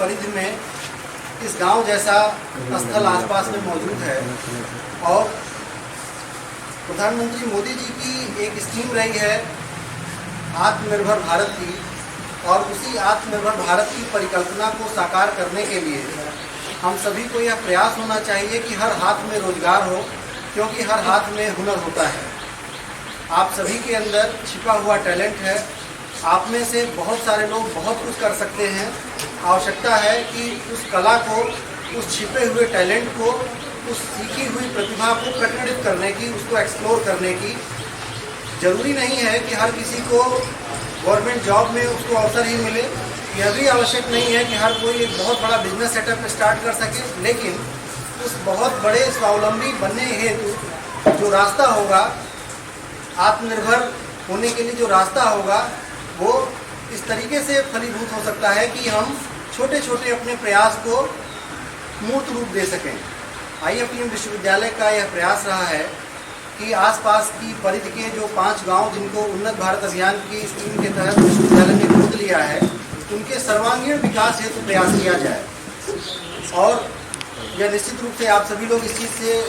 परिधि में इस गांव जैसा स्थल आसपास में मौजूद है और प्रधानमंत्री मोदी जी की एक स्कीम रही है आत्मनिर्भर भारत की, और उसी आत्मनिर्भर भारत की परिकल्पना को साकार करने के लिए हम सभी को यह प्रयास होना चाहिए कि हर हाथ में रोजगार हो, क्योंकि हर हाथ में हुनर होता है। आप सभी के अंदर छिपा हुआ टैलेंट है। आप में से बहुत सारे लोग बहुत कुछ कर सकते हैं। आवश्यकता है कि उस कला को, उस छिपे हुए टैलेंट को, उस सीखी हुई प्रतिभा को प्रकटित करने की, उसको एक्सप्लोर करने की। जरूरी नहीं है कि हर किसी को गवर्नमेंट जॉब में उसको अवसर ही मिले। यह भी आवश्यक नहीं है कि हर कोई एक बहुत बड़ा बिजनेस सेटअप स्टार्ट कर सके, लेकिन उस बहुत बड़े स्वावलंबी बनने हेतु जो रास्ता होगा, आत्मनिर्भर होने के लिए जो रास्ता होगा, वो इस तरीके से फलीभूत हो सकता है कि हम छोटे छोटे अपने प्रयास को मूर्त रूप दे सकें। IFTM विश्वविद्यालय का यह प्रयास रहा है कि आसपास की परिधि के जो 5 गांव जिनको उन्नत भारत अभियान की स्कीम के तहत विश्वविद्यालय ने गोद लिया है, उनके सर्वांगीण विकास हेतु प्रयास किया जाए। और यह निश्चित रूप से आप सभी लोग इस चीज़ से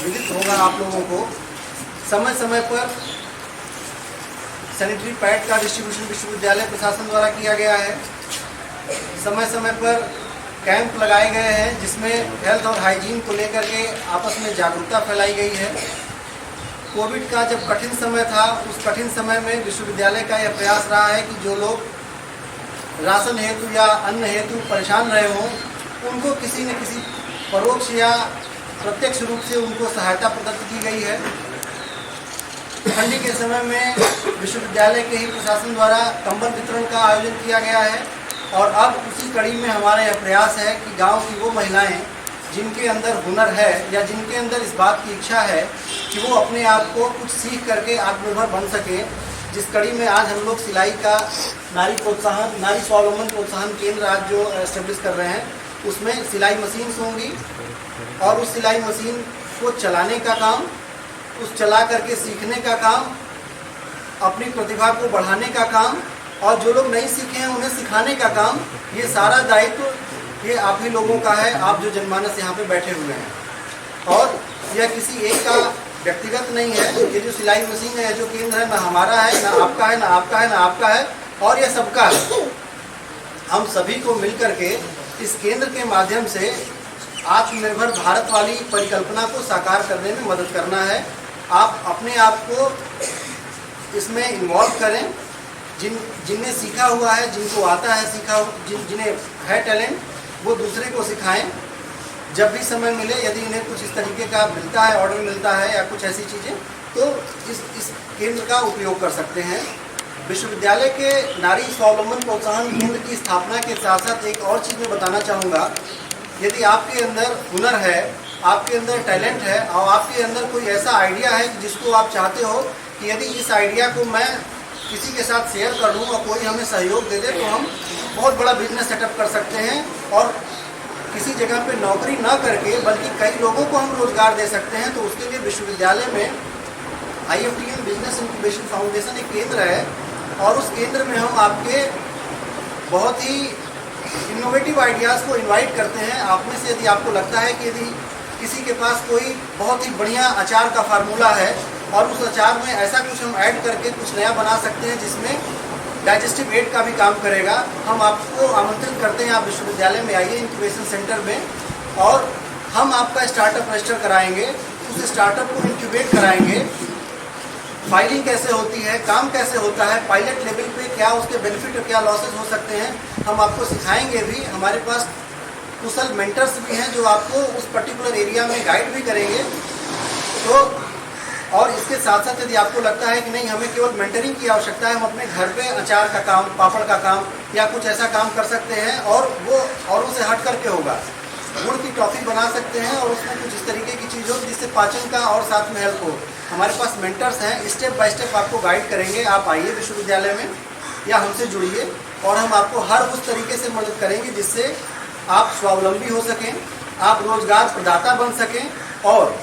विदित होगा। आप लोगों को समय समय पर सैनिटरी पैड का डिस्ट्रीब्यूशन विश्वविद्यालय प्रशासन द्वारा किया गया है। समय समय पर कैंप लगाए गए हैं जिसमें हेल्थ और हाइजीन को लेकर के आपस में जागरूकता फैलाई गई है। कोविड का जब कठिन समय था, उस कठिन समय में विश्वविद्यालय का यह प्रयास रहा है कि जो लोग राशन हेतु या अन्न हेतु परेशान रहे हों, उनको किसी न किसी परोक्ष या प्रत्यक्ष रूप से उनको सहायता प्रदत्त की गई है। ठंडी के समय में विश्वविद्यालय के ही प्रशासन द्वारा कंबल वितरण का आयोजन किया गया है। और अब उसी कड़ी में हमारा यह प्रयास है कि गांव की वो महिलाएं जिनके अंदर हुनर है या जिनके अंदर इस बात की इच्छा है कि वो अपने आप को कुछ सीख करके आत्मनिर्भर बन सके, जिस कड़ी में आज हम लोग सिलाई का नारी स्वावलंबन प्रोत्साहन केंद्र आज जो एस्टेब्लिश कर रहे हैं, उसमें सिलाई मशीन होंगी और उस सिलाई मशीन को चलाने का काम, उस चला करके सीखने का काम, अपनी प्रतिभा को बढ़ाने का काम, और जो लोग नहीं सीखे हैं उन्हें सिखाने का काम, ये सारा दायित्व ये आप ही लोगों का है, आप जो जनमानस यहाँ पे बैठे हुए हैं। और यह किसी एक का व्यक्तिगत नहीं है। ये जो सिलाई मशीन है, जो केंद्र है, ना हमारा है, ना आपका है, ना आपका है, ना आपका है, और यह सबका है। हम सभी को मिलकर के इस केंद्र के माध्यम से आत्मनिर्भर भारत वाली परिकल्पना को साकार करने में मदद करना है। आप अपने आप को इसमें इन्वॉल्व करें। जिनने सीखा हुआ है, जिनको आता है सीखा, जिन्हें है टैलेंट, वो दूसरे को सिखाएं। जब भी समय मिले, यदि इन्हें कुछ इस तरीके का मिलता है, ऑर्डर मिलता है या कुछ ऐसी चीज़ें, तो इस केंद्र का उपयोग कर सकते हैं। विश्वविद्यालय के नारी स्वावलंबन प्रोत्साहन केंद्र की स्थापना के साथ साथ एक और चीज़ मैं बताना चाहूँगा। यदि आपके अंदर हुनर है, आपके अंदर टैलेंट है और आपके अंदर कोई ऐसा आइडिया है जिसको आप चाहते हो कि यदि इस आइडिया को मैं किसी के साथ शेयर कर लूँ और कोई हमें सहयोग दे दे, तो हम बहुत बड़ा बिजनेस सेटअप कर सकते हैं और किसी जगह पे नौकरी ना करके बल्कि कई लोगों को हम रोजगार दे सकते हैं। तो उसके लिए विश्वविद्यालय में IFTM बिजनेस इंक्यूबेशन फाउंडेशन एक केंद्र है और उस केंद्र में हम आपके बहुत ही इनोवेटिव आइडियाज़ को इनवाइट करते हैं। आप में से यदि आपको लगता है कि यदि किसी के पास कोई बहुत ही बढ़िया अचार का फार्मूला है और उस अचार में ऐसा कुछ हम ऐड करके कुछ नया बना सकते हैं जिसमें डाइजेस्टिव एड का भी काम करेगा, हम आपको आमंत्रित करते हैं। आप विश्वविद्यालय में आइए इंक्यूबेशन सेंटर में, और हम आपका स्टार्टअप रजिस्टर कराएंगे, उस स्टार्टअप को इंक्यूबेट कराएंगे। फाइलिंग कैसे होती है, काम कैसे होता है, पायलट लेवल पे क्या उसके बेनिफिट और क्या लॉसेस हो सकते हैं, हम आपको सिखाएंगे भी। हमारे पास कुशल मेंटर्स भी हैं जो आपको उस पर्टिकुलर एरिया में गाइड भी करेंगे। तो और इसके साथ साथ यदि आपको लगता है कि नहीं, हमें केवल मेंटरिंग की आवश्यकता है, हम अपने घर पे अचार का काम, पापड़ का काम या कुछ ऐसा काम कर सकते हैं और वो औरों से हट करके होगा। गुड़ की टॉफ़ी बना सकते हैं और उसमें कुछ इस तरीके की चीज़ हो जिससे पाचन का और साथ में हेल्प हो। हमारे पास मेंटर्स हैं, स्टेप बाय स्टेप आपको गाइड करेंगे। आप आइए विश्वविद्यालय में या हमसे जुड़िए और हम आपको हर उस तरीके से मदद करेंगे जिससे आप स्वावलंबी हो सकें, आप रोजगार प्रदाता बन सकें और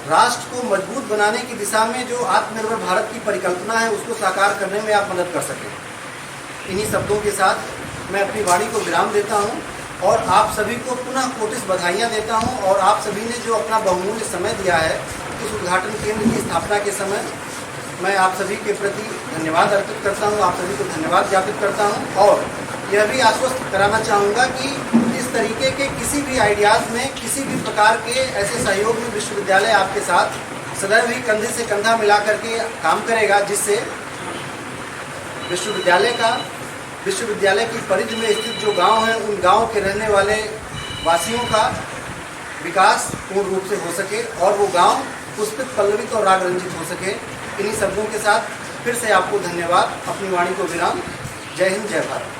राष्ट्र को मजबूत बनाने की दिशा में जो आत्मनिर्भर भारत की परिकल्पना है उसको साकार करने में आप मदद कर सकें। इन्हीं शब्दों के साथ मैं अपनी वाणी को विराम देता हूँ और आप सभी को पुनः कोटिस बधाइयाँ देता हूँ। और आप सभी ने जो अपना बहुमूल्य समय दिया है इस उद्घाटन केंद्र की स्थापना के समय, मैं आप सभी के प्रति धन्यवाद अर्पित करता हूँ, आप सभी को धन्यवाद ज्ञापित करता हूँ। और यह भी आश्वस्त कराना चाहूँगा कि इस तरीके के किसी भी आइडियाज़ में, किसी भी प्रकार के ऐसे सहयोग में विश्वविद्यालय आपके साथ सदैव ही कंधे से कंधा मिला करके काम करेगा, जिससे विश्वविद्यालय की परिधि में स्थित जो गांव हैं उन गांव के रहने वाले वासियों का विकास पूर्ण रूप से हो सके और वो गांव पुष्पित, पल्लवित और राग रंजित हो सके। इन्हीं शब्दों के साथ फिर से आपको धन्यवाद, अपनी वाणी को विराम। जय हिंद, जय भारत।